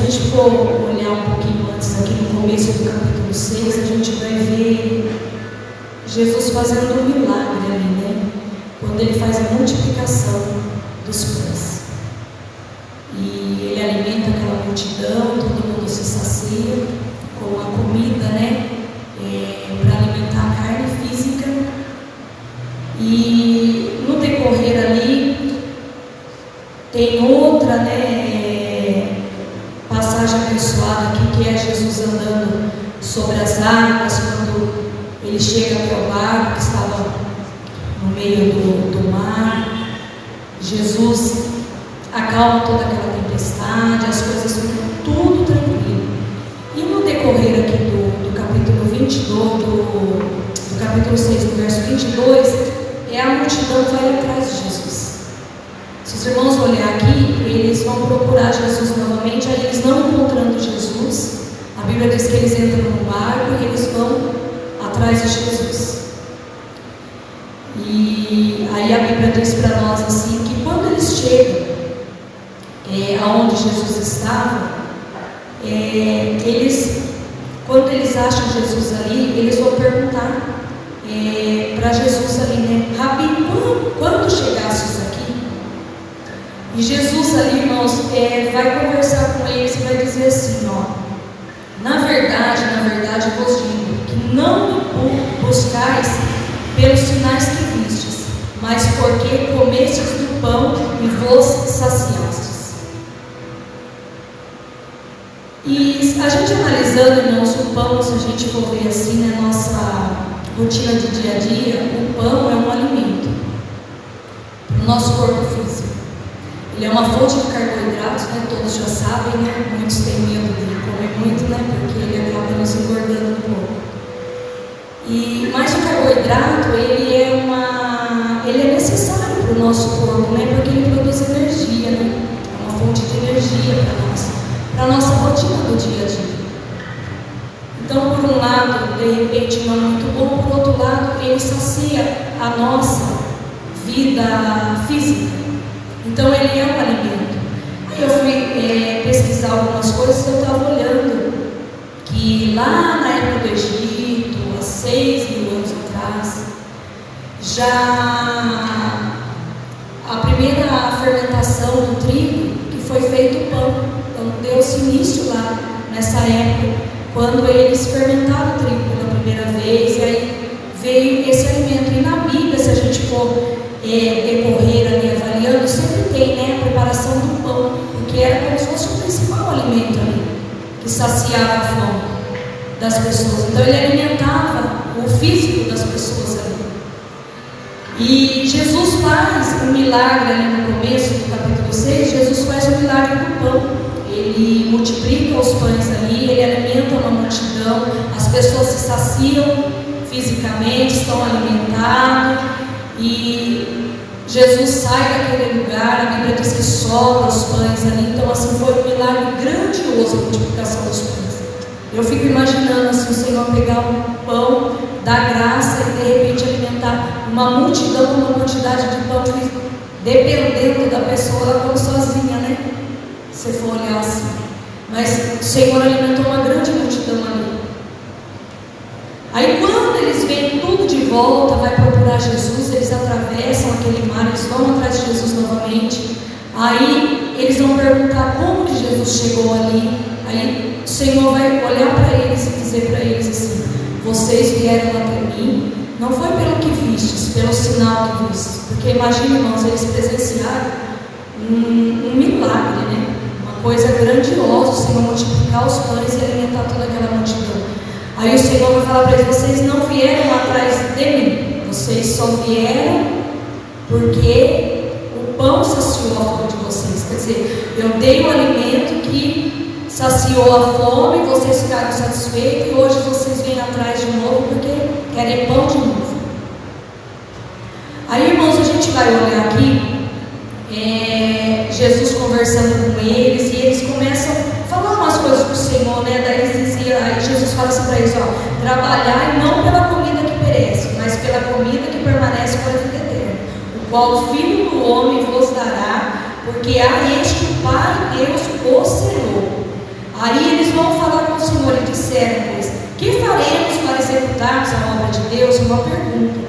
gente for olhar um pouquinho antes, aqui no começo do capítulo 6, a gente vai ver Jesus fazendo um milagre ali, né? Quando ele faz a multiplicação dos pães. E ele alimenta aquela multidão, todo mundo se sacia com a comida, né? Para alimentar a carne física. E no decorrer ali, tem outra, né, passagem abençoada aqui, que é Jesus andando sobre as águas, quando ele chega até o barco que estava no meio do mar. Jesus acalma toda aquela tempestade, as coisas ficam tudo tranquilo. E no decorrer aqui do capítulo 22, do capítulo 6, do verso 22, a multidão vai atrás de Jesus. Se os irmãos olhar aqui, eles vão procurar Jesus novamente, aí eles não encontrando Jesus, a Bíblia diz que eles entram no barco e eles vão atrás de Jesus. E aí a Bíblia diz para nós assim, que quando eles chegam aonde Jesus estava, quando eles acham Jesus ali, eles vão perguntar para Jesus ali, né? Rabi, quando chegastes aqui? E Jesus ali, irmãos, vai conversar com eles e vai dizer assim, ó: na verdade vos digo, que não me buscais pelos sinais que vistes, mas porque comestes do pão e vos saciastes. E a gente analisando, irmãos, o pão, se a gente for ver assim, né, nossa rotina de dia a dia, o pão é um alimento para o nosso corpo físico. Ele é uma fonte de carboidratos, né? Todos já sabem, né? Muitos têm medo de comer muito, né? Porque ele acaba nos engordando um pouco. Mas o carboidrato, ele é necessário para o nosso corpo, né? Porque ele produz energia, né? É uma fonte de energia para a nossa rotina do dia a dia. Então, por um lado, de repente não é muito bom, por outro lado, ele sacia a nossa vida física. Então, ele é um alimento. Aí eu fui pesquisar algumas coisas, eu estava olhando que lá na época do Egito, há 6.000 anos atrás, já a primeira fermentação do trigo, que foi feito o pão. Então, deu-se início lá, nessa época, quando eles fermentaram o trigo pela primeira vez, e aí veio esse alimento. E na Bíblia, se a gente for decorrer ali avaliando, sempre tem, né, a preparação do pão, porque era como se fosse o principal alimento ali, que saciava a fome das pessoas. Então ele alimentava o físico das pessoas ali. E Jesus faz um milagre ali no começo do capítulo 6, Jesus faz o milagre do pão. Ele multiplica os pães ali, ele alimenta uma multidão, as pessoas se saciam fisicamente, estão alimentados, e Jesus sai daquele lugar, a Bíblia diz que sobra os pães ali. Então assim, foi um milagre grandioso a multiplicação dos pães. Eu fico imaginando assim, o Senhor pegar um pão da graça e de repente alimentar uma multidão com uma quantidade de pão que, dependendo da pessoa, ela come sozinha, né? Se for olhar assim. Mas o Senhor alimentou uma grande multidão ali. Aí quando eles vêm tudo de volta, vai procurar Jesus, eles atravessam aquele mar, eles vão atrás de Jesus novamente. Aí eles vão perguntar como que Jesus chegou ali. Aí o Senhor vai olhar para eles e dizer para eles assim: vocês vieram até mim, não foi pelo que vistes, pelo sinal que vistes. Porque imagina, irmãos, eles presenciaram um milagre, né? Coisa grandiosa, o Senhor multiplicar os pães e alimentar toda aquela multidão. Aí o Senhor vai falar para eles: vocês não vieram atrás de mim, vocês só vieram porque o pão saciou a fome de vocês. Quer dizer, eu dei um alimento que saciou a fome, vocês ficaram satisfeitos e hoje vocês vêm atrás de novo porque querem pão de novo. Aí, irmãos, a gente vai olhar aqui Jesus conversando com eles, e eles começam a falar umas coisas para o Senhor, né? Daí eles diziam, aí Jesus fala assim para eles: ó, trabalhai não pela comida que perece, mas pela comida que permanece para a vida eterna, o qual o Filho do Homem vos dará, porque a este o Pai Deus o selou. Aí eles vão falar com o Senhor e disseram: pois, que faremos para executarmos a obra de Deus? Uma pergunta.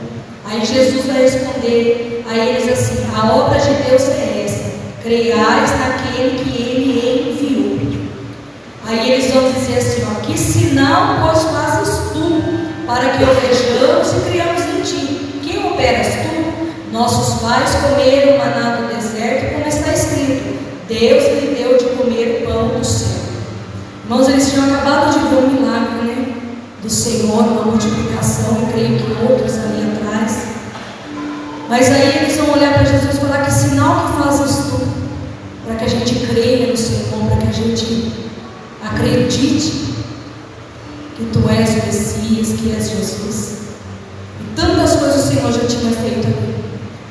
Aí Jesus vai responder a eles assim: a obra de Deus é esta, creiais naquele que Ele enviou. Aí eles vão dizer assim: ó, que sinal, pois, fazes tu, para que o vejamos e criamos em ti? Quem operas tu? Nossos pais comeram maná do deserto, como está escrito: Deus lhe deu de comer o pão do céu. Irmãos, eles tinham acabado de ver um milagre, né, do Senhor, uma multiplicação, e creio que outros ali atrás. Mas aí eles vão olhar para Jesus e falar: que sinal que fazes tu, para que a gente creia no Senhor, para que a gente acredite que tu és o Messias, que és Jesus. E tantas coisas o Senhor já tinha feito ali.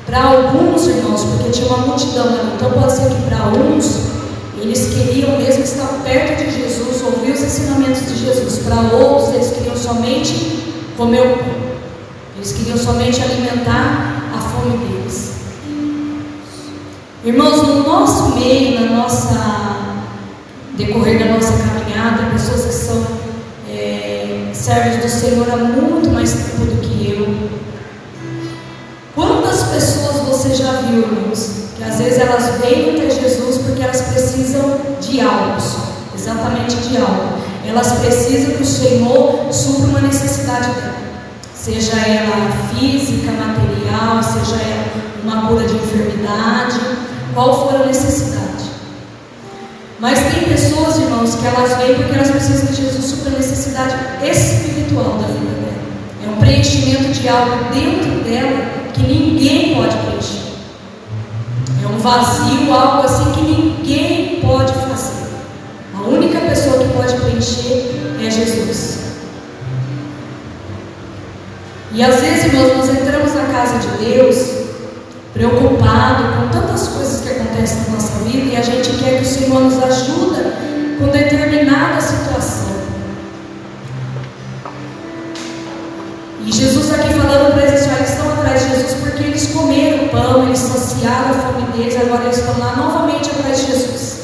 Para alguns, irmãos, porque tinha uma multidão ali, então pode ser que para uns eles queriam mesmo estar perto de Jesus, ouvir os ensinamentos de Jesus. Para outros, eles queriam somente comer o pão. Eles queriam somente alimentar a fome deles. Irmãos, no nosso meio, na nossa decorrer da nossa caminhada, pessoas que são servos do Senhor há muito mais tempo do que eu. Quantas pessoas você já viu, irmãos, que às vezes elas vêm até Jesus porque elas precisam de algo só, exatamente de algo. Elas precisam que o Senhor supra uma necessidade dela, seja ela física, material, seja ela uma cura de enfermidade, qual for a necessidade. Mas tem pessoas, irmãos, que elas vêm porque elas precisam que Jesus supra a necessidade espiritual da vida dela. É um preenchimento de algo dentro dela que ninguém pode preencher. É um vazio, algo assim que ninguém pode fazer. A única pessoa que pode preencher é Jesus. E às vezes, irmãos, nós entramos na casa de Deus preocupado com tantas coisas que acontecem na nossa vida, e a gente quer que o Senhor nos ajude com determinada situação. E Jesus aqui falando para eles: eles estão atrás de Jesus porque eles comeram o pão, eles saciaram a fome deles, agora eles estão lá novamente atrás de Jesus.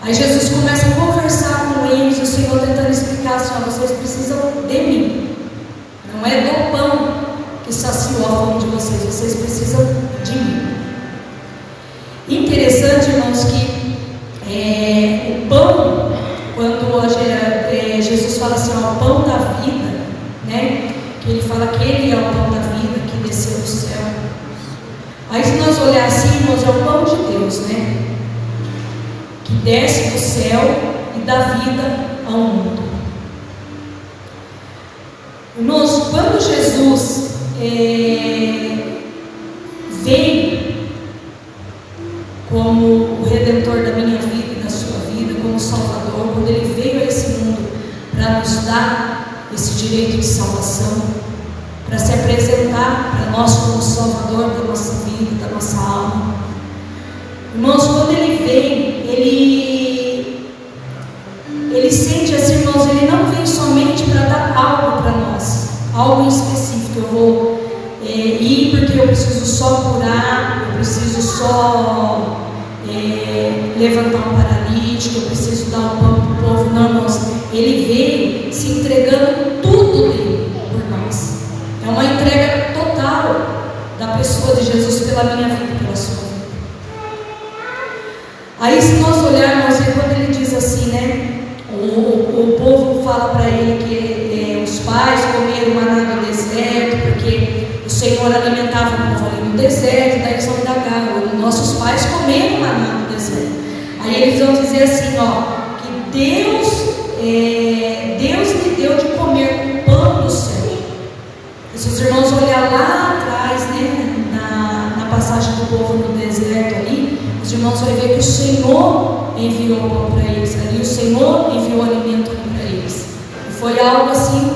Aí Jesus começa a conversar com eles, o Senhor tentando explicar assim: vocês precisam de mim, não é do pão que saciou a fome de vocês, vocês precisam de mim. Interessante, irmãos, que o pão, quando Jesus fala assim: ó, o pão da vida, né? Que ele fala que ele é o pão da vida que desceu do céu. Aí, se nós olharmos assim, irmãos, é o pão de Deus, né? Que desce do céu e dá vida ao mundo. Irmãos, quando Jesus vem como o Redentor da minha vida e da sua vida, como Salvador, quando Ele veio a esse mundo para nos dar esse direito de salvação, para se apresentar para nós como Salvador da nossa vida, da nossa alma. Irmãos, quando Ele vem, Ele sente assim, irmãos, Ele não vem somente para dar algo para nós, algo em específico. Eu vou ir porque eu preciso só curar, eu preciso só levantar um paralítico, eu preciso dar um pão para o povo. Não, irmãos, Ele veio se entregando tudo dele por nós. É uma entrega total da pessoa de Jesus pela minha vida e pela sua vida. Aí, se nós olharmos, quando Ele diz assim, né? O povo fala para Ele que os pais comeram maná no deserto, porque o Senhor alimentava o povo ali no deserto. Daí eles vão indagar: nossos pais comeram maná no deserto. Aí eles vão dizer assim, ó, que Deus lhe deu de comer o pão do céu. E se os irmãos olhar lá atrás, né, na passagem do povo no deserto ali, os irmãos vão ver que o Senhor enviou o pão para eles ali, o Senhor enviou o alimento para eles. E foi algo assim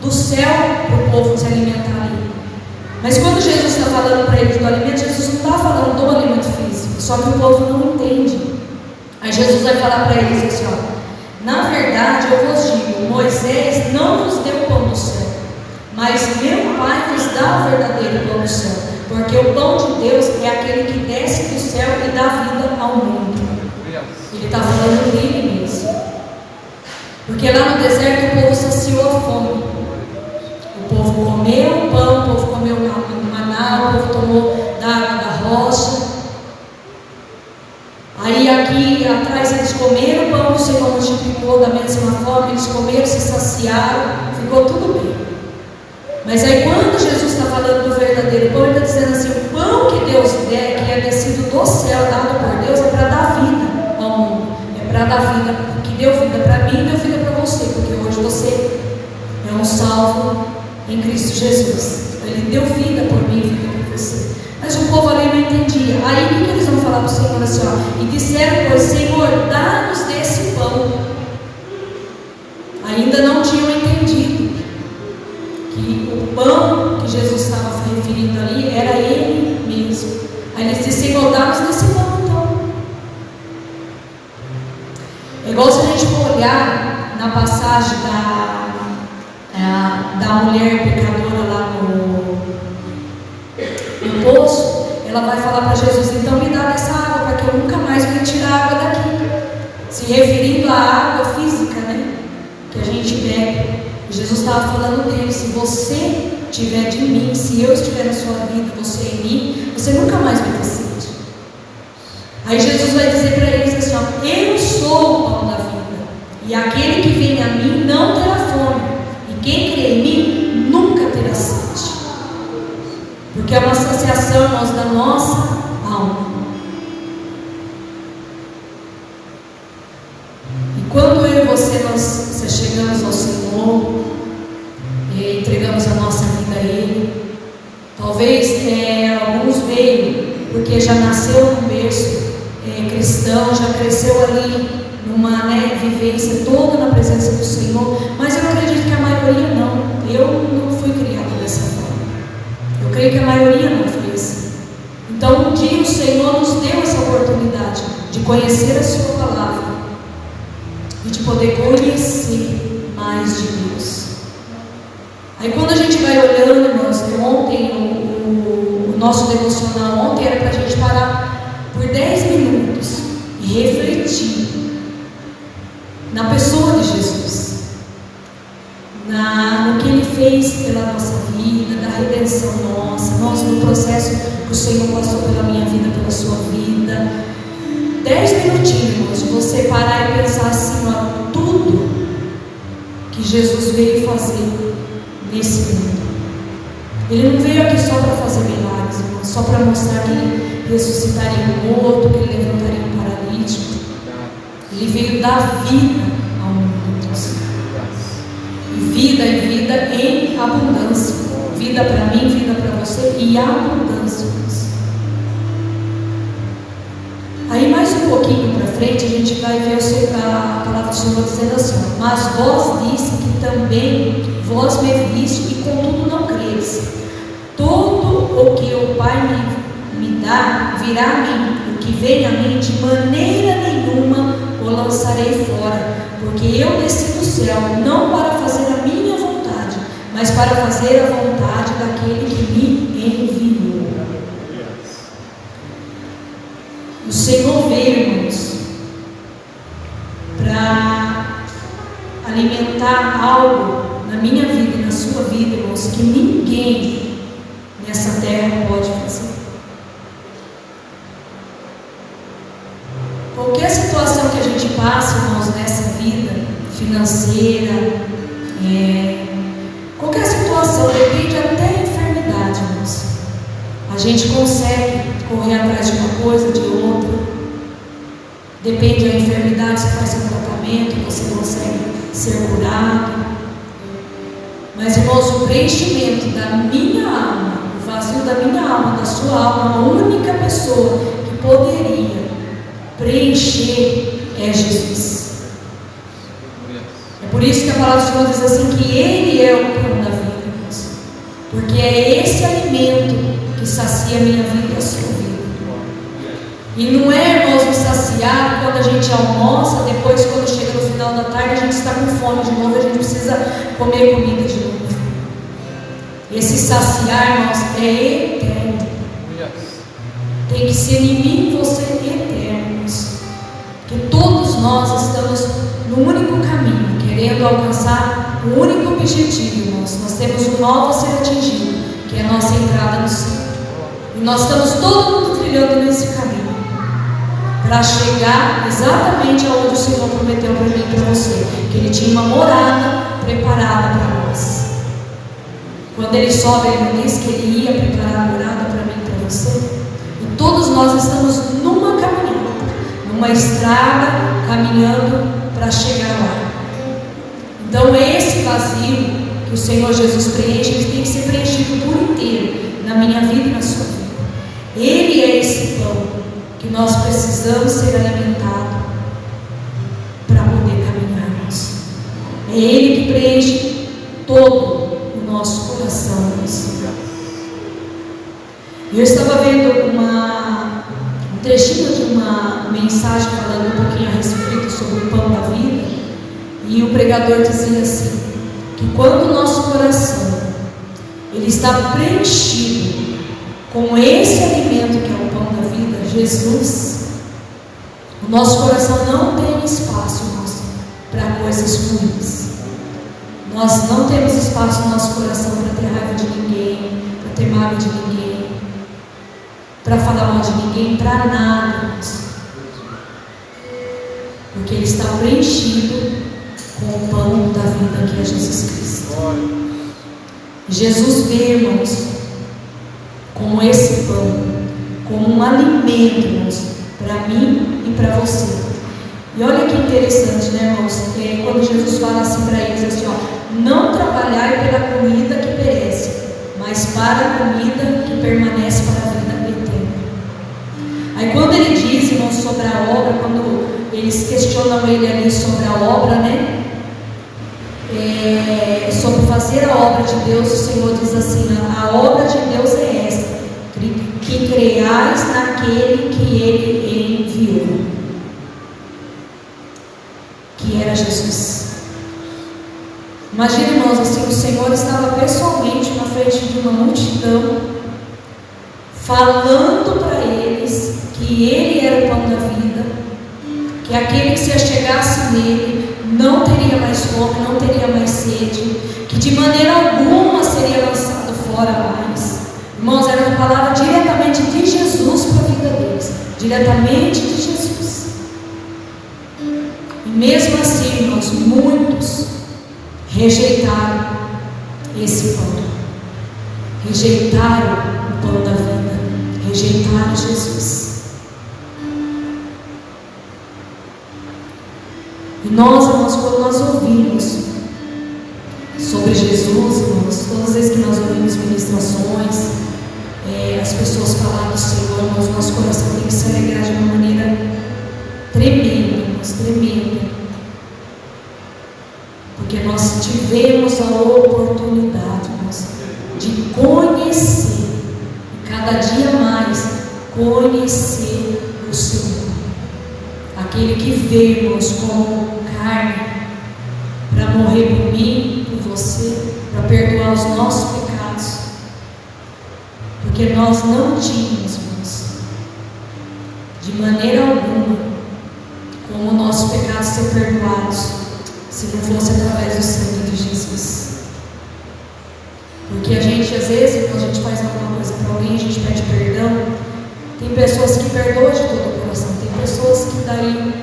do céu para o povo se alimentar ali. Mas quando Jesus está falando para eles do alimento, Jesus não está falando do alimento físico, só que o povo não entende. Aí Jesus vai falar para eles assim, ó: na verdade eu vos digo, Moisés não vos deu o pão do céu, mas meu Pai vos dá o verdadeiro pão do céu, porque o pão de Deus é aquele que desce do céu e dá vida ao mundo. Ele está falando dele mesmo. Porque lá no deserto o povo saciou a fome. O povo comeu o pão, o povo comeu o maná, o povo tomou da água da rocha. Aí aqui atrás eles comeram o pão que o Senhor multiplicou da mesma forma, eles comeram, se saciaram, ficou tudo bem. Mas aí quando Jesus está falando do verdadeiro pão, ele está dizendo assim: o pão que Deus der, que é descido do céu, dado por Deus, é para dar vida ao mundo. É para dar vida, que deu vida para mim e deu vida para você, porque hoje você é um salvo em Cristo Jesus. Ele deu vida por mim e vida por você. Mas o povo ali não entendia. Aí o que eles vão falar para o Senhor assim, ó? E disseram, pois, Senhor, dá-nos desse pão. Ainda não tinham entendido que o pão que Jesus estava se referindo ali era Ele mesmo. Aí eles disseram, Senhor, dá-nos desse pão então. É igual se a gente for olhar na passagem da mulher pecadora lá no poço, ela vai falar para Jesus, então me dá dessa água, para que eu nunca mais venha tirar a água daqui. Se referindo à água física, né? Que a gente bebe. Jesus estava falando dele, se você estiver de mim, se eu estiver na sua vida, você em mim, você nunca mais vai ter sede. Aí Jesus vai dizer para eles assim, ó, eu sou o pão da vida, e aquele que vem a mim não terá fome, e quem crê em mim nunca terá sede. Porque é uma saciação, irmãos, da nossa alma. E quando eu e você, nós chegamos ao Senhor e entregamos a nossa vida a Ele, talvez alguns veio porque já nasceu num berço cristão, já cresceu ali numa vivência toda na presença do Senhor, mas eu acredito que a maioria não. Eu não fui criada dessa forma. Eu creio que a maioria não foi assim. Então um dia o Senhor nos deu essa oportunidade de conhecer a Sua palavra e de poder conhecer mais de Deus. Aí quando a gente vai olhando, irmãos, ontem o nosso devocional ontem era para a gente parar por 10 minutos e refletir na pessoa de Jesus, no que Ele fez pela nossa vida, da redenção nossa, no processo que o Senhor passou pela minha vida, pela sua vida. 10 minutinhos, irmãos, de você parar e pensar assim, ó, tudo que Jesus veio fazer nesse mundo. Ele não veio aqui só para fazer milagres, irmãos, só para mostrar que Ele ressuscitaria o morto, que Ele levantaria o paralítico. Ele veio dar vida ao mundo, irmãos. Vida e vida em abundância. Vida para mim, vida para você e abundância. Aí mais um pouquinho para frente a gente vai ver a palavra do Senhor dizendo assim: mas vós disse que também vós me viste e contudo não credes. Todo o que o Pai me dá virá a mim, o que vem a mim de maneira nenhuma o lançarei fora, porque eu desci do céu não para fazer a minha vontade, mas para fazer a vontade daquele que me enviou. O Senhor veio, irmãos, para alimentar algo na minha vida e na sua vida, irmãos, que ninguém nessa terra pode fazer. Qualquer situação que a gente passa, irmãos, nessa vida financeira, qualquer situação, depende até da enfermidade, irmãos. A gente consegue correr atrás de uma coisa, de outra. Depende da enfermidade, você faz um tratamento, você consegue ser curado. Mas, irmãos, o preenchimento da minha alma, o vazio da minha alma, da sua alma, a única pessoa que poderia preencher é Jesus. É por isso que a palavra do Senhor diz assim, que Ele é o pão da vida, irmãos. Porque é esse alimento que sacia a minha vida e a sua vida. E não é, irmãos, me saciar quando a gente almoça, depois quando chega no final da tarde a gente está com fome de novo, a gente precisa comer comida de novo. Esse saciar, irmãos, é eterno. Tem que ser em mim e você eterno, irmãos. Porque todos nós estamos no único caminho, querendo querendo alcançar o único objetivo, irmãos. Nós temos um alvo a ser atingido, que é a nossa entrada no céu. E nós estamos todo mundo trilhando nesse caminho, para chegar exatamente aonde o Senhor prometeu para mim e para você, que Ele tinha uma morada preparada para nós. Quando Ele sobe, Ele não disse que Ele ia preparar a morada para mim e para você? E todos nós estamos numa caminhada, numa estrada, caminhando para chegar lá. Então esse vazio que o Senhor Jesus preenche, ele tem que ser preenchido por inteiro, na minha vida e na sua vida. Ele é esse pão que nós precisamos ser alimentados para poder caminharmos. É Ele que preenche todo o nosso coração. Eu estava vendo um trechinho de uma mensagem falando um pouquinho a respeito sobre o pão da vida, e o pregador dizia assim, que quando o nosso coração ele está preenchido com esse alimento que é o pão da vida, Jesus, o nosso coração não tem espaço para coisas ruins. Nós não temos espaço no nosso coração para ter raiva de ninguém, para ter mágoa de ninguém, para falar mal de ninguém, para nada, porque ele está preenchido com o pão da vida que é Jesus Cristo. Jesus vê, irmãos, como esse pão, como um alimento, irmãos, para mim e para você. E olha que interessante, né, irmãos? Quando Jesus fala assim para eles, assim, ó, não trabalhai pela comida que perece, mas para a comida que permanece para a vida eterna. Aí quando ele diz, irmãos, sobre a obra, quando eles questionam ele ali sobre a obra, né? Sobre fazer a obra de Deus, o Senhor diz assim, a obra de Deus é esta, que creiais naquele que Ele enviou, que era Jesus. Imagina, irmãos, assim, o Senhor estava pessoalmente na frente de uma multidão, falando para eles que Ele era o pão da vida, que aquele que se achegasse nele não teria mais fome, não teria mais sede, que de maneira alguma seria lançado fora mais. Irmãos, era uma palavra diretamente de Jesus para a vida deles, diretamente de Jesus. E mesmo assim, irmãos, muitos rejeitaram esse pão, rejeitaram o pão da vida, rejeitaram Jesus. E nós, irmãos, quando nós ouvimos sobre Jesus, irmãos, todas as vezes que nós ouvimos ministrações, as pessoas falarem do Senhor, irmãos, nosso coração tem que se alegrar de uma maneira tremenda, irmãos, tremenda. Porque nós tivemos a oportunidade, irmãos, de conhecer, cada dia mais, conhecer o Senhor. Aquele que veio, irmãos, como carne, para morrer por mim, por você, para perdoar os nossos pecados, porque nós não tínhamos, irmãos, de maneira alguma, como o nosso pecado ser perdoados, se não fosse através do sangue de Jesus. Porque a gente, às vezes, quando a gente faz alguma coisa para alguém, a gente pede perdão. Tem pessoas que perdoam de todo o coração, tem pessoas que daí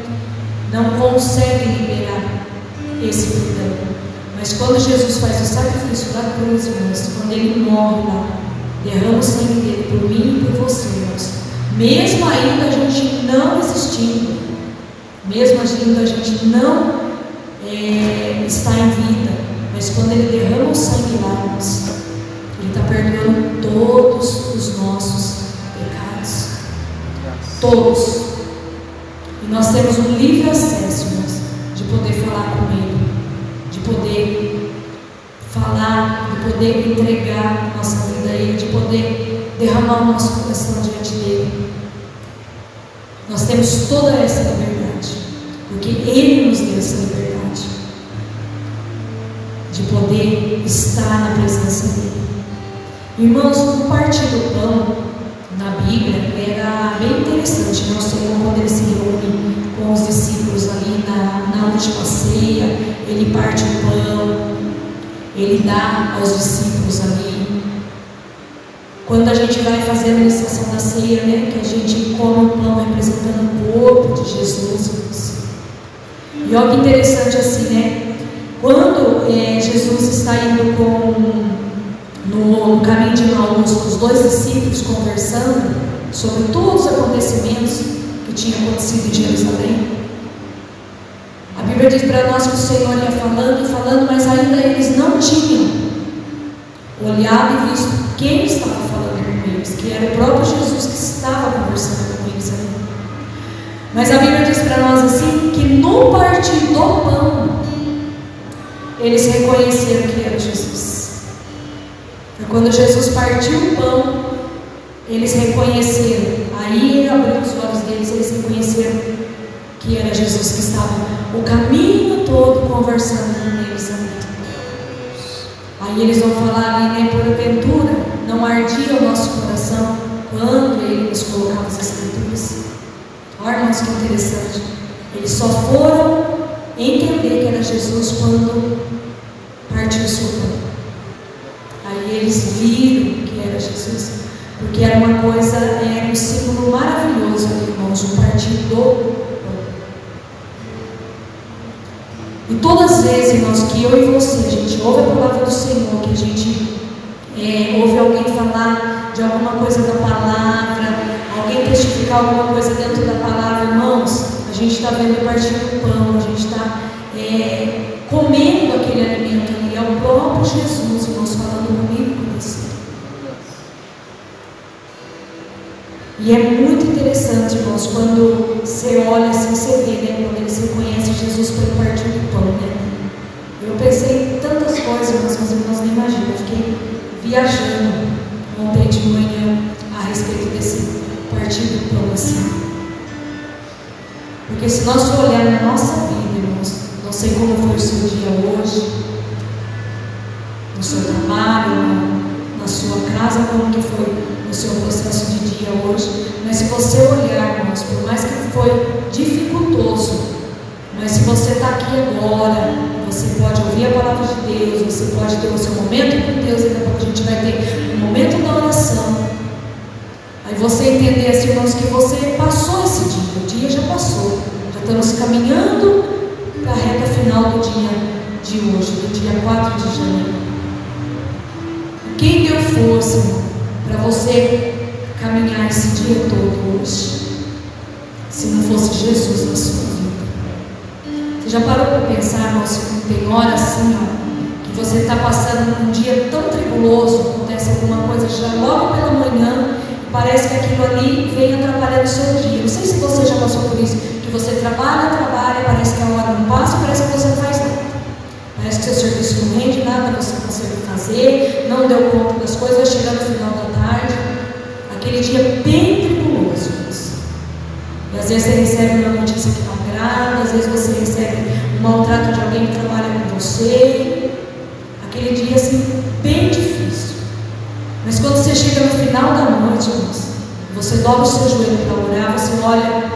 não conseguem liberar esse perdão. Mas quando Jesus faz o sacrifício da cruz, irmãos, quando Ele morre lá, derrama o sangue dele por mim e por você, irmãos, mesmo ainda a gente não existindo, mesmo ainda a gente não está em vida, mas quando Ele derrama o sangue lá, irmãos, Ele está perdoando todos os nossos pecados, todos. E nós temos um livre acesso, irmãos, de poder falar com Ele, de poder falar, de poder entregar a nossa vida a Ele, de poder derramar o nosso coração diante dEle. Nós temos toda essa liberdade, porque Ele nos deu essa liberdade de poder estar na presença dEle. Irmãos, o partir do pão na Bíblia era bem interessante, né? O Senhor, quando Ele se reúne com os discípulos ali na última ceia, Ele parte dá aos discípulos ali. Quando a gente vai fazer a administração da ceia, né, que a gente come o pão representando o corpo de Jesus. E olha que interessante assim, né? Quando Jesus está indo no caminho de Emaús com os dois discípulos conversando sobre todos os acontecimentos que tinham acontecido em Jerusalém, a Bíblia diz para nós que o Senhor ia falando e falando, mas ainda eles não tinham olhado e visto quem estava falando com eles, que era o próprio Jesus que estava conversando com eles ali. Mas a Bíblia diz para nós assim, que no partir do pão, eles reconheceram que era Jesus. Então, quando Jesus partiu o pão, eles reconheceram, aí ele abriu os olhos deles, eles reconheceram que era Jesus que estava o caminho todo conversando com eles ali. Aí eles vão falar ali, né, porventura, não ardia o nosso coração quando ele nos colocava as Escrituras. Olha, irmãos, que interessante. Eles só foram entender que era Jesus quando partiu o seu pão. Aí eles viram que era Jesus, porque era uma coisa, era um símbolo maravilhoso, irmãos, o partir do pão. E todas as vezes, irmãos, que eu e você, a gente ouve a palavra do Senhor, que a gente ouve alguém falar de alguma coisa da palavra, alguém testificar alguma coisa dentro da palavra, irmãos, a gente está vendo o partir do pão, a gente está comendo aquele alimento ali, é o próprio Jesus, irmãos, falando comigo e com você. E é muito interessante, irmãos, quando você olha assim, você vê, né, quando eles reconhecem Jesus pelo partir do pão, né? Eu pensei em tantas coisas, irmãos, mas irmãos nem imaginam, eu fiquei viajando ontem de manhã a respeito desse partir do pão assim. Porque se nós for olhar na nossa vida, irmãos, não sei como foi o seu dia hoje, no seu trabalho, na sua casa, como que foi o seu processo de dia hoje, mas se você olhar, irmãos, por mais que foi dificultoso, mas se você está aqui agora, você pode ouvir a palavra de Deus, você pode ter o seu momento com Deus, e daqui a pouco a gente vai ter um momento da oração. Aí você entender, assim, irmãos, que você passou esse dia, o dia já passou, já estamos caminhando para a reta final do dia de hoje, do dia 4 de janeiro. Quem deu força para você caminhar esse dia todo hoje, se não fosse Jesus na sua vida? Você já parou para pensar, irmãos, que tem hora assim, ó, que você está passando um dia tão tribuloso, acontece alguma coisa já logo pela manhã, e parece que aquilo ali vem atrapalhando o seu dia. Não sei se você já passou por isso, que você trabalha, parece que a hora não passa, parece que você não faz nada. Parece que seu serviço não rende nada, você não consegue fazer, não deu conta das coisas, vai chegar no final da tarde, aquele dia bem tribuloso. E às vezes você recebe uma notícia que não agrada, às vezes você recebe um maltrato de alguém que trabalha com você, aquele dia assim, bem difícil. Mas quando você chega no final da noite, você dobra o seu joelho para orar, você olha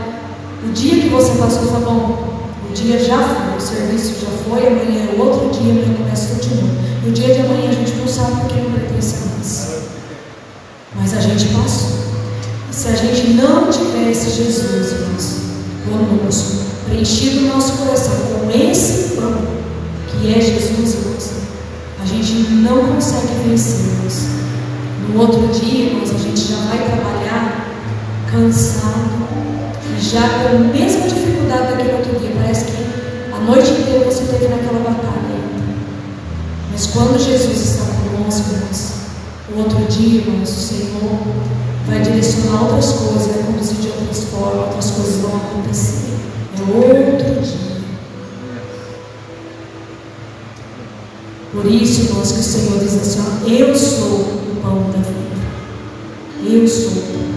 o dia que você passou e fala, bom, o dia já foi, o serviço já foi, amanhã é outro dia, amanhã começa tudo de novo. E o dia de amanhã a gente não sabe porque não pertence a nós. Mas a gente passou. E se a gente não tivesse Jesus, irmãos, conosco, preenchido o nosso coração com esse pão, que é Jesus, irmãos, a gente não consegue vencer, irmãos. No outro dia, irmãos, a gente já vai trabalhar cansado, e já com a mesma dificuldade daquele outro dia. Parece que a noite inteira você teve naquela batalha ainda. Mas quando Jesus está conosco, irmãos, o outro dia, irmãos, o Senhor vai direcionar outras coisas, vai conduzir de outras formas, outras coisas vão acontecer. É outro dia. Por isso, irmãos, que o Senhor diz assim, ó, eu sou o pão da vida. Eu sou o pão.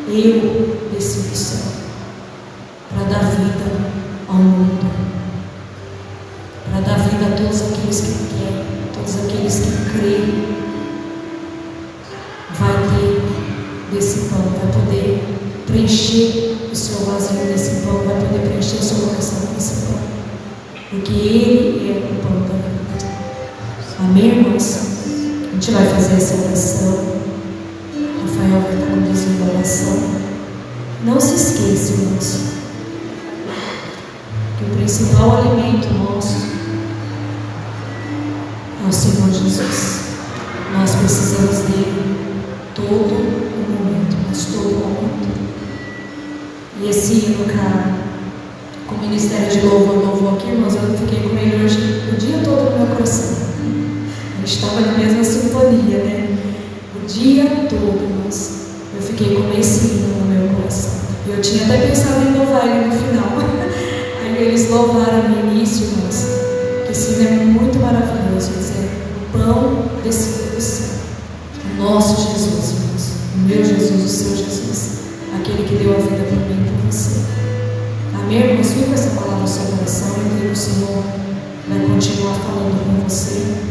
Eu desci do céu para dar vida ao mundo, para dar vida a todos aqueles que querem, todos aqueles que creem. Vai ter desse pão, vai poder preencher o seu vazio desse pão, vai poder preencher o seu coração desse pão, porque Ele é o pão da vida. Amém, irmãos? A gente vai fazer essa oração. Rafael vai estar conduzindo a oração. Não se esqueça, irmãos, que o principal alimento nosso é o Senhor Jesus. Nós precisamos dele todo o momento, mas todo o momento. E esse hino, cara, com o Ministério de Louvor aqui, irmãos, eu fiquei com ele hoje o dia todo no meu coração. A gente estava na mesma sintonia, né? O dia todo, irmãos, eu fiquei com esse hino no meu coração. E eu tinha até pensado em louvar ele no final. Aí eles louvaram no início, irmãos, que esse hino é muito maravilhoso. O pão descido do céu. O nosso Jesus, irmãos. O meu Jesus, o seu Jesus. Aquele que deu a vida por mim e por você. Amém, irmãos? Fica com essa palavra no seu coração. Eu creio que o Senhor vai continuar falando com você.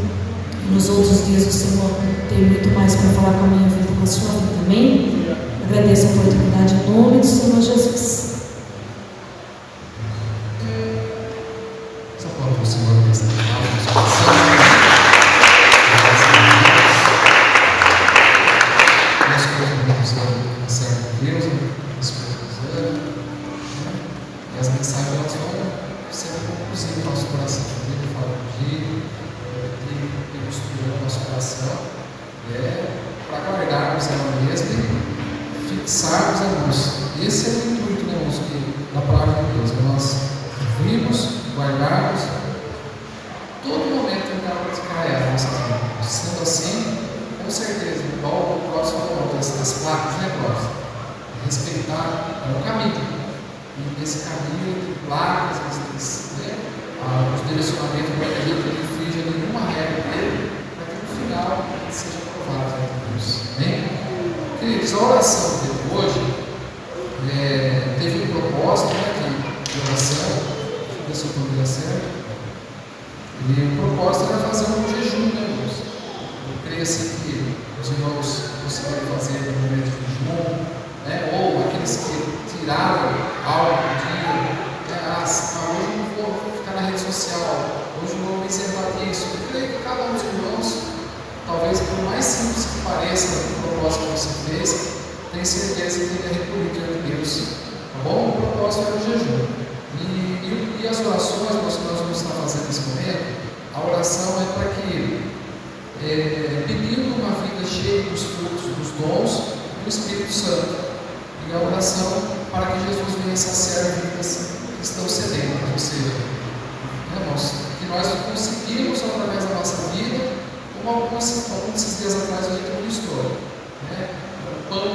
E nos outros dias o Senhor tem muito mais para falar com a minha vida, com a sua vida. Amém? Agradeço a oportunidade em nome do Senhor Jesus. Só falar para o Senhor nessa palavra, no seu coração. Nós podemos servo de Deus, esperançando, e as mensagens elas vão sendo conduzidas no nosso coração. Ele fala do dia, ele costura o nosso coração, para guardarmos ela mesma e fixarmos a luz. Esse é o intuito, né, irmãos, da palavra de Deus. Nós vimos, guardarmos, todo momento tentar praticar a nossa vida. Sendo assim, com certeza, igual o próximo falou, as placas, né, próximo? Respeitar o caminho. E nesse caminho de placas, os direcionamentos para que a gente não infrinja nenhuma regra dele, para que no final seja aprovado por Deus. Amém? Queridos, a oração de hoje teve um propósito, né, de oração, deixa eu ver se eu estou vendo certo. E o propósito era fazer um jejum, né, irmãos? Eu creio assim que os irmãos conseguiram fazer no momento de jejum, né? Ou aqueles que tiraram algo do dia, hoje eu não vou ficar na rede social, hoje eu vou me isentar disso. Eu creio que cada um dos irmãos, talvez por mais simples que pareça o propósito que você fez, tem certeza que ele é recolhido diante de Deus. Tá bom? O propósito era o jejum. E as orações que nós vamos estar fazendo nesse momento, a oração é para que, pedindo uma vida cheia dos frutos, dos dons do Espírito Santo, e a oração para que Jesus venha saciar vidas que estão sedentas, ou seja, irmãos, que nós conseguimos através da nossa vida, como alguns desses dias atrás a gente ministrou, né? O pão,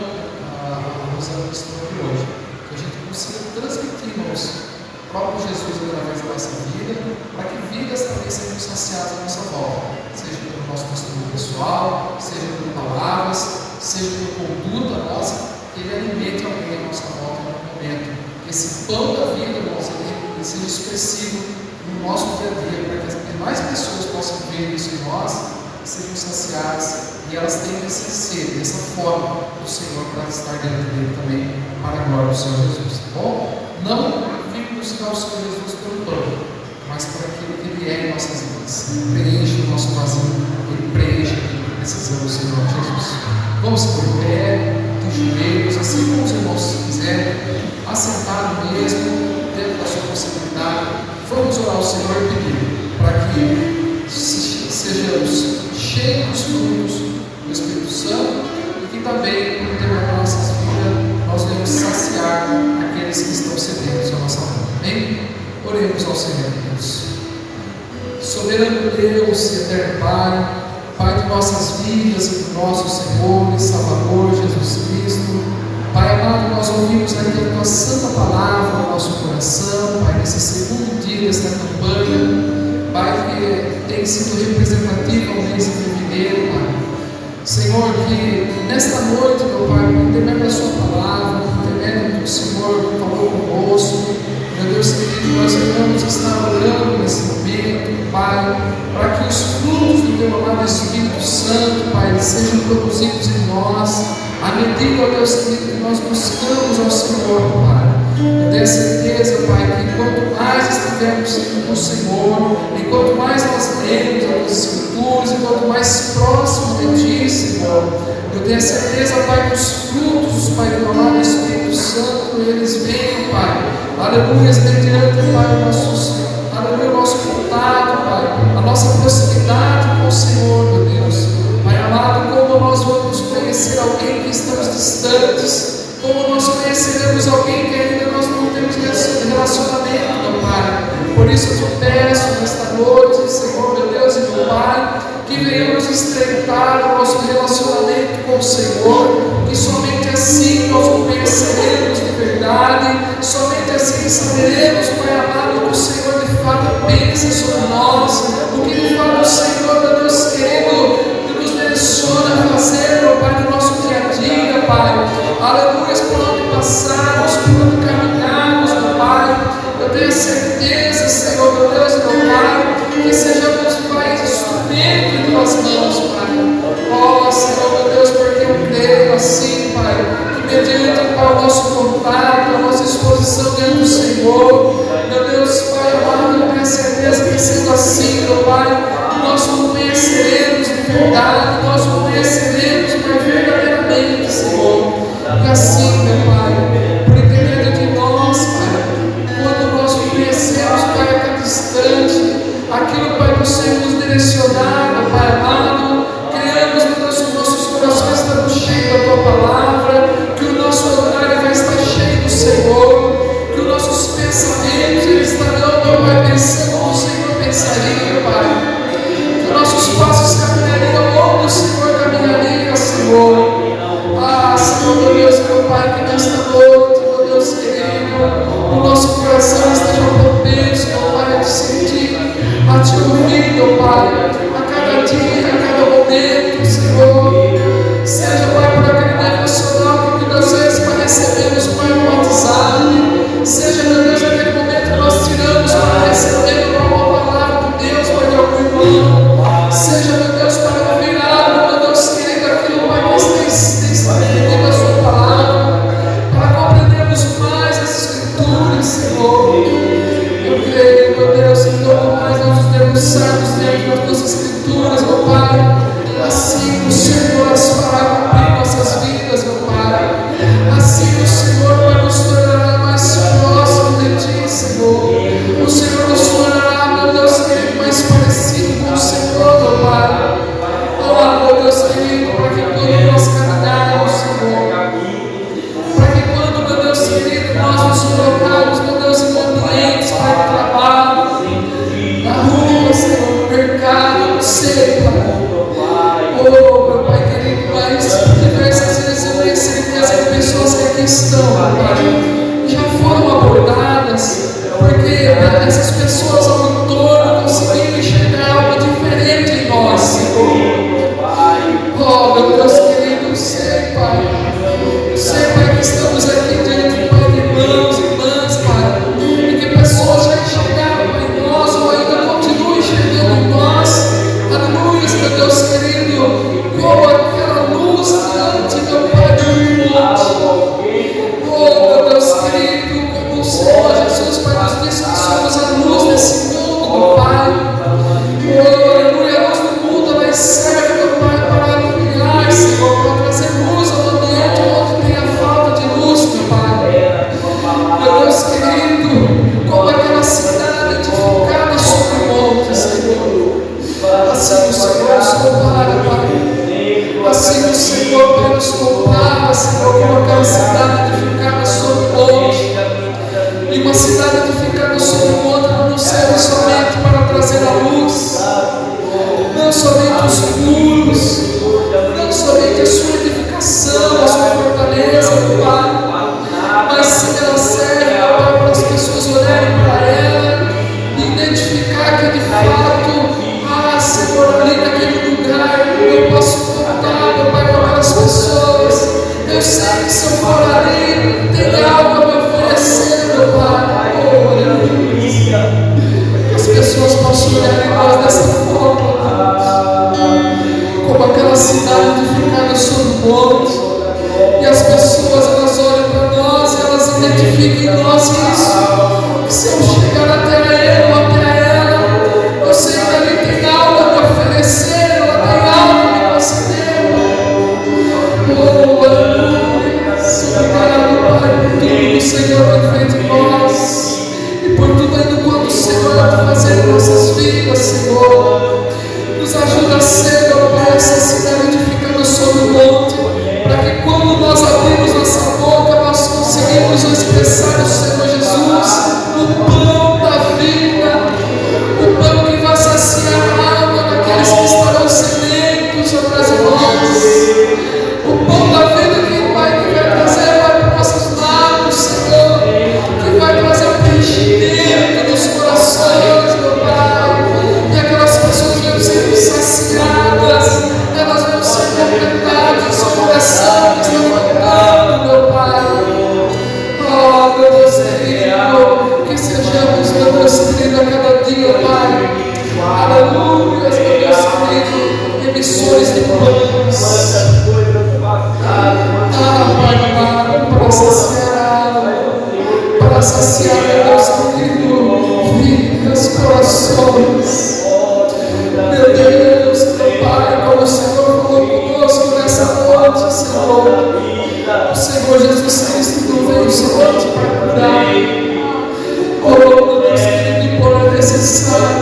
a Rosana ministrou aqui hoje, que a gente consiga transmitir, irmãos, próprio Jesus através da nossa vida, para que vidas também sejam saciadas à nossa volta, seja pelo nosso testemunho pessoal, seja por palavras, seja por conduta nossa, que ele alimente alguém à nossa volta no momento. Que esse pão da vida, irmãos, ele seja expressivo no nosso dia a dia, para que as demais pessoas possam ver isso em nós, e sejam saciadas, e elas tenham essa sede, essa fome do Senhor para estar dentro dele também, para a glória do Senhor Jesus. Tá bom? Não buscar o Senhor Jesus pelo pão, mas por aquilo que Ele é em nossas vidas. Preenche o nosso vazio, Ele preenche aquilo que precisamos do Senhor Jesus. Vamos por pé, de joelhos, assim como os irmãos quiserem, assentado mesmo, dentro da sua possibilidade. Vamos orar ao Senhor e pedir para que sejamos cheios dos frutos do Espírito Santo e que também, no tempo das nossas vidas, nós devemos saciar aqueles que estão sedentos à nossa volta. Amém? Oremos ao Senhor Deus. Soberano Deus e eterno Pai, Pai de nossas vidas e do nosso Senhor e Salvador Jesus Cristo, Pai amado, nós ouvimos aqui a Tua santa palavra no nosso coração, Pai, nesse segundo dia desta campanha, Pai, que tem sido representativo ao mês de fevereiro, Pai. Senhor, que nesta noite, meu Pai, entendendo a Sua palavra, entendendo que o Senhor falou conosco, meu Deus querido, nós vamos estar orando nesse momento, Pai, para que os frutos do Teu amado Espírito Santo, Pai, sejam produzidos em nós, à medida, ó Deus querido, que nós buscamos ao Senhor, Pai. Eu tenho certeza certeza, Pai, que quanto mais estivermos com o Senhor, enquanto mais nós lemos as Escrituras, enquanto mais próximo de Ti, Senhor, eu tenho a certeza, Pai, que os frutos, Pai, do amado Espírito Santo, eles venham, Pai, aleluia, mediante, Pai, o nosso contato, Pai, a nossa proximidade com o Senhor, meu Deus. Pai amado, como nós vamos conhecer alguém que estamos distantes, como nós conheceremos alguém que ainda nós não temos relacionamento, meu Pai. Por isso eu te peço nesta noite, Senhor, meu Deus e meu Pai, que venhamos estreitar o nosso relacionamento com o Senhor, que somente assim nós o conheceremos de verdade, somente assim saberemos, Pai amado, que o Senhor de fato pensa sobre nós, o que de fato o Senhor, meu Deus querido, nos direciona a fazer, meu Pai, no nosso dia a dia, Pai. Aleluia, por onde passarmos, por onde caminharmos, meu Pai. Eu tenho certeza, Senhor, meu Deus e meu Pai, que sejamos, Pai, instrumento em tuas mãos, Pai. Ó, Senhor, meu Deus, porque eu creio assim, Pai, que mediante, Pai, o nosso contato, a nossa exposição diante do Senhor, meu Deus, Pai amado, eu tenho certeza que sendo assim, meu Pai, nós o conheceremos de verdade, nós o conheceremos, Pai, verdadeiramente, Senhor. E assim, meu Pai, por intermédio de nós, Pai, quando nós o conhecemos, Pai, a cada instante, aquilo, Pai, que o Senhor nos direcionar, Pai amado, criamos, meu Deus, que os nossos corações estão cheios da Tua palavra, que o nosso olhar vai estar cheio do Senhor, que os nossos pensamentos eles estarão, meu Pai, pensando como o Senhor pensaria, Pai. Que nossos passos caminhariam onde o Senhor caminharia, Senhor. Ah, Senhor, meu Deus, meu Pai, que nesta noite, meu Deus querido, o nosso coração esteja propenso, meu Pai, a te sentir, a te ouvir, meu Pai, a cada dia, a cada momento, Senhor. Seja, Pai, por aquele devocional que muitas vezes, Pai, recebemos, Pai, no WhatsApp. Seja, meu Deus, aquele momento que nós tiramos para receber uma palavra de Deus, Pai, de algum irmão. Seja, meu Deus, para ouvir algo, meu Deus querido, aquilo, Pai, que tem escrito a Sua palavra, para compreendermos mais as Escrituras, Senhor. Eu creio, meu Deus, que quanto mais nós nos debruçarmos dentro das Tuas Escrituras, meu Pai, assim o Senhor as fará cumprir nossas vidas, meu Pai. Assim o Senhor, Pai, nos tornará mais próximo de Ti, Senhor. O Senhor nos tornará, meu Deus querido, mais parecido com o Senhor, meu Pai. Oh, meu Deus querido, para que quando nós caminharmos, Senhor, para que quando, meu Deus querido, nós nos colocarmos, meu Deus, em ambientes, Pai, de trabalho, na rua, Senhor, no mercado, não sei, Pai. Oh, meu Pai querido, mas diversas vezes eu tenho certeza que pessoas que aqui estão, Pai, já foram abordadas, porque essas pessoas ao entorno conseguiram enxergar algo diferente em nós, Senhor. Oh, meu Deus querido, eu sei, Pai. Eu sei, Pai, que estamos aqui diante, Pai, de irmãos e irmãs, Pai, e que pessoas já enxergaram, Pai, em nós, ou ainda continuam enxergando em nós. Aleluia, meu Deus querido, como aquela luz diante, meu Pai, do monte. Oh, meu Deus querido, como o Senhor Jesus, Pai, nos disse que somos a luz desse mundo, meu Pai. Oh, aleluia, a luz do mundo, ela serve, meu Pai, para iluminar, Senhor, para trazer luz ao ambiente onde tem a falta de luz, meu Pai. Meu Deus querido, como aquela cidade edificada sobre o monte, Senhor. Assim o Senhor nos compara, Pai. Assim o Senhor, Pai, nos compara, Senhor, como aquela cidade edificada sobre o monte. E uma cidade edificada sobre o monte não serve somente para trazer a luz, não somente os muros, não somente a sua edificação, a sua fortaleza, meu Pai, mas sim ela serve, meu Pai, para as pessoas olharem para ela e identificar que de fato, Senhor, ali naquele lugar eu posso contar, meu Pai, com aquelas pessoas. Eu sei que se eu for ali, tem algo a me oferecer, meu Pai. Oh, aleluia. Que as pessoas possam olhar em nós dessa forma, Deus, como aquela cidade edificada sobre o monte, e as pessoas elas olham para nós e elas identificam em nós isso. Senhor Jesus Cristo não veio somente para curar. Oh, meu Deus querido, por é necessário.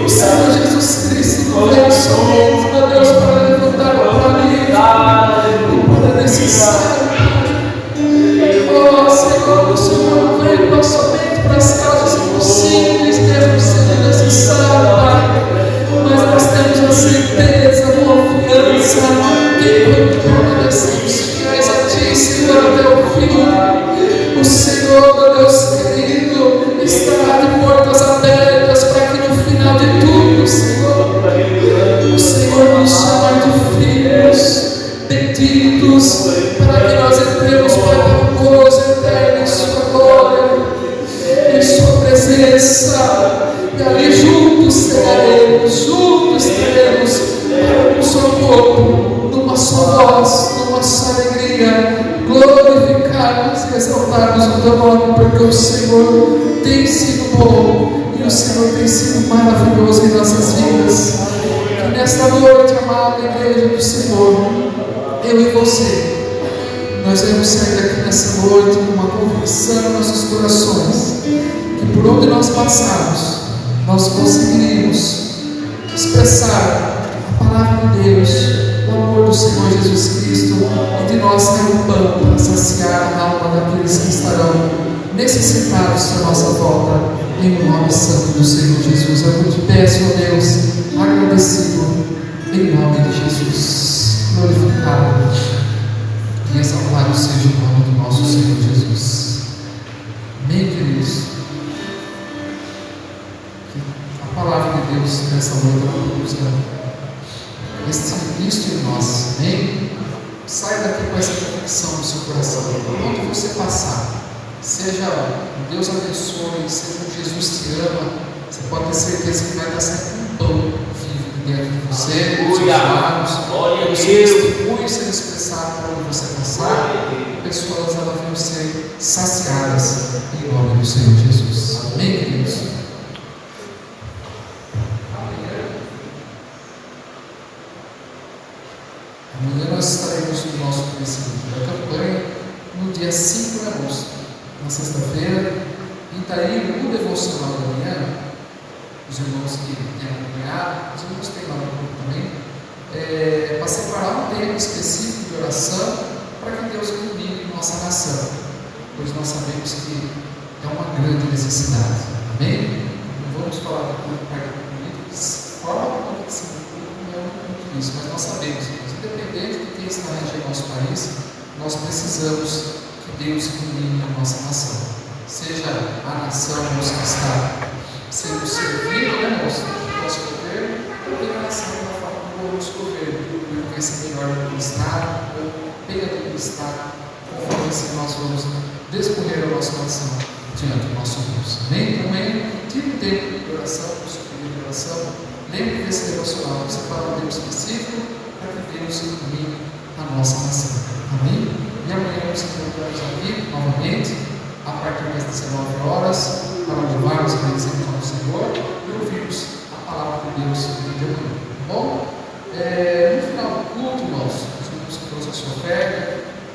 O Senhor Jesus Cristo não veio somente, meu Deus, para levantar o paralítico. E por é necessário. Oh, Senhor, o Senhor não veio não somente para as causas impossíveis, mesmo sendo necessário, Pai. Mas nós temos a certeza, a confiança, que quando permanecemos fiéis a Ti, Senhor, até o fim, o Senhor, meu Deus querido, estará de portas abertas para que no final de tudo, Senhor, o Senhor nos chame de filhos benditos, para que nós entremos para o gozo eterno em Sua glória, em Sua presença, e ali juntos cearemos, juntos teremos um só corpo, numa só voz, numa só alegria, glorificarmos e exaltarmos o Teu nome, porque o Senhor tem sido bom e o Senhor tem sido maravilhoso em nossas vidas. Que nesta noite, amada igreja do Senhor, eu e você, nós vamos sair daqui nessa noite com uma convicção em nossos corações, que por onde nós passarmos, nós conseguiríamos expressar a palavra de Deus, o amor do Senhor Jesus Cristo, e de nós sair um pão para saciar a alma daqueles que estarão necessitados da nossa volta, em nome santo do Senhor Jesus. Eu te peço, ó Deus, agradecido, em nome de Jesus, glorificado e exaltado seja o nome do nosso Senhor Jesus. Amém, queridos? A palavra de Deus nessa noite produza isto em nós. Amém? Sai daqui com essa convicção no seu coração. Onde você passar, seja um Deus abençoe, seja um Jesus te ama, você pode ter certeza que vai estar sempre um pão vivo dentro de você, nos seus lábios. Você distribui e ser expressado por onde você passar. Pessoas elas vão ser saciadas em nome do Senhor Jesus. Amém, queridos? Amanhã nós estaremos no nosso princípio da campanha, no dia 5 de agosto, na sexta-feira, e daí no devocional da manhã, os irmãos que têm acompanhado, os irmãos têm lá no grupo também, para separar um tempo específico de oração para que Deus ilumine nossa nação, pois nós sabemos que é uma grande necessidade. Amém? Não vamos falar do culto político, de forma que aconteceu não é muito isso, mas nós sabemos que, independente de quem está regendo nosso país, nós precisamos que Deus ilumine a nossa nação, seja a nação que está sendo servida, né, nosso governo, ou a nação da forma do nosso governo, porque vai ser melhor administrado ou bem administrado, conforme assim nós vamos descorrer a nossa oração diante do nosso Deus. Amém? Também tire um tempo de oração, o seu período de oração, lembre desse devocional, separar um tempo específico para que Deus ilumine a nossa nação. Amém? E amanhã nos encontramos aqui novamente, a partir das 19 horas, para louvarmos e agradecermos ao Senhor e ouvirmos a palavra de Deus de manhã. Bom? No final do culto, irmãos, os irmãos que trouxeram a sua oferta,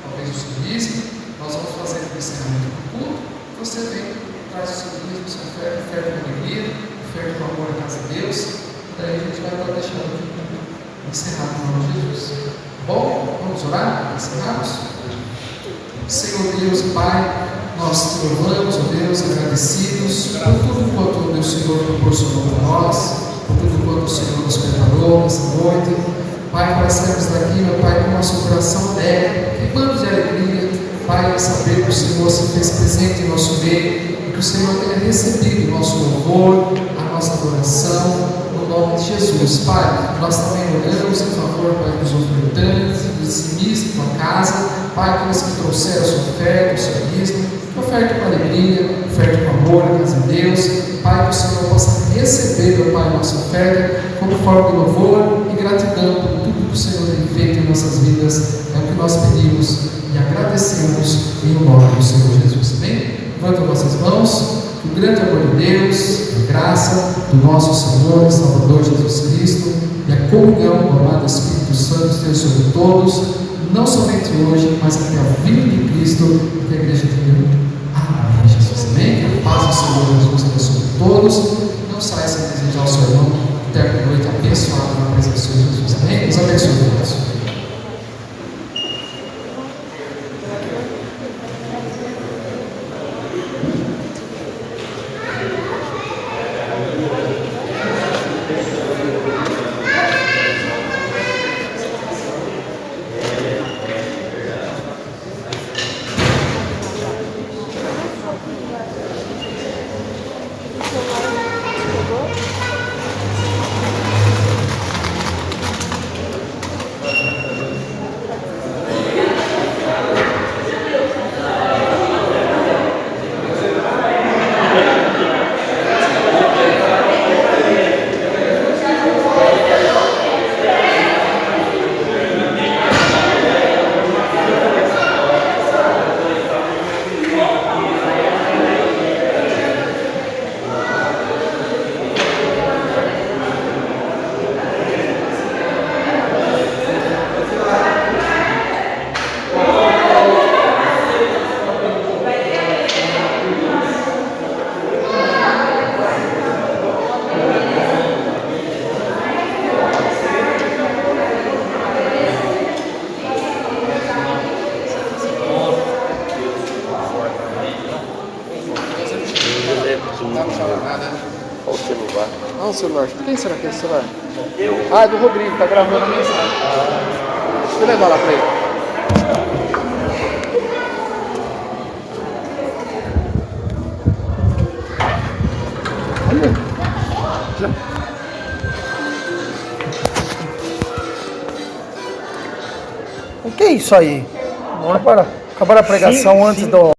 talvez o seu dízimo, nós vamos fazer o encerramento do culto. Você vem, traz o seu dízimo, sua oferta com alegria, oferta com amor à casa de Deus. Daí a gente vai estar deixando aqui encerrado no nome de Jesus. Bom, vamos orar? Encerramos? Senhor Deus e Pai, nós te louvamos, ó Deus, agradecidos por tudo quanto o Senhor proporcionou para nós, por tudo quanto o Senhor nos preparou nessa noite. Pai, para sairmos daqui, meu Pai, com nosso coração alegre, queimando de alegria, Pai, saber que o Senhor se fez presente em nosso meio e que o Senhor tenha recebido o nosso louvor, a nossa adoração, no nome de Jesus. Pai, nós também oramos em favor, Pai, dos ofertantes, dos dizimistas da tua casa, Pai, aqueles que trouxeram a sua oferta, o seu dízimo, que oferta com alegria, oferta com amor à casa de Deus. Pai, que o Senhor possa receber, meu Pai, a nossa oferta como forma de louvor e gratidão por tudo que o Senhor tem feito em nossas vidas. É o que nós pedimos e agradecemos em nome do Senhor Jesus. Amém? Levanta vossas mãos, que o grande amor de Deus, a graça do nosso Senhor e Salvador Jesus Cristo e a comunhão do amado Espírito Santo esteja sobre todos, não somente hoje, mas até a vinda de Cristo, que a igreja tem. Amém, Jesus. Amém? Que a paz do Senhor Jesus abençoe todos. Não saia sem desejar ao seu irmão ter uma noite abençoada na presença de Jesus. Amém? Deus abençoe todos. Olha o celular. Ah, o celular. De quem será que é esse celular? Ah, é do Rodrigo, tá gravando a mensagem. Deixa eu levar lá pra ele. O que é isso aí? Acabaram a pregação antes do...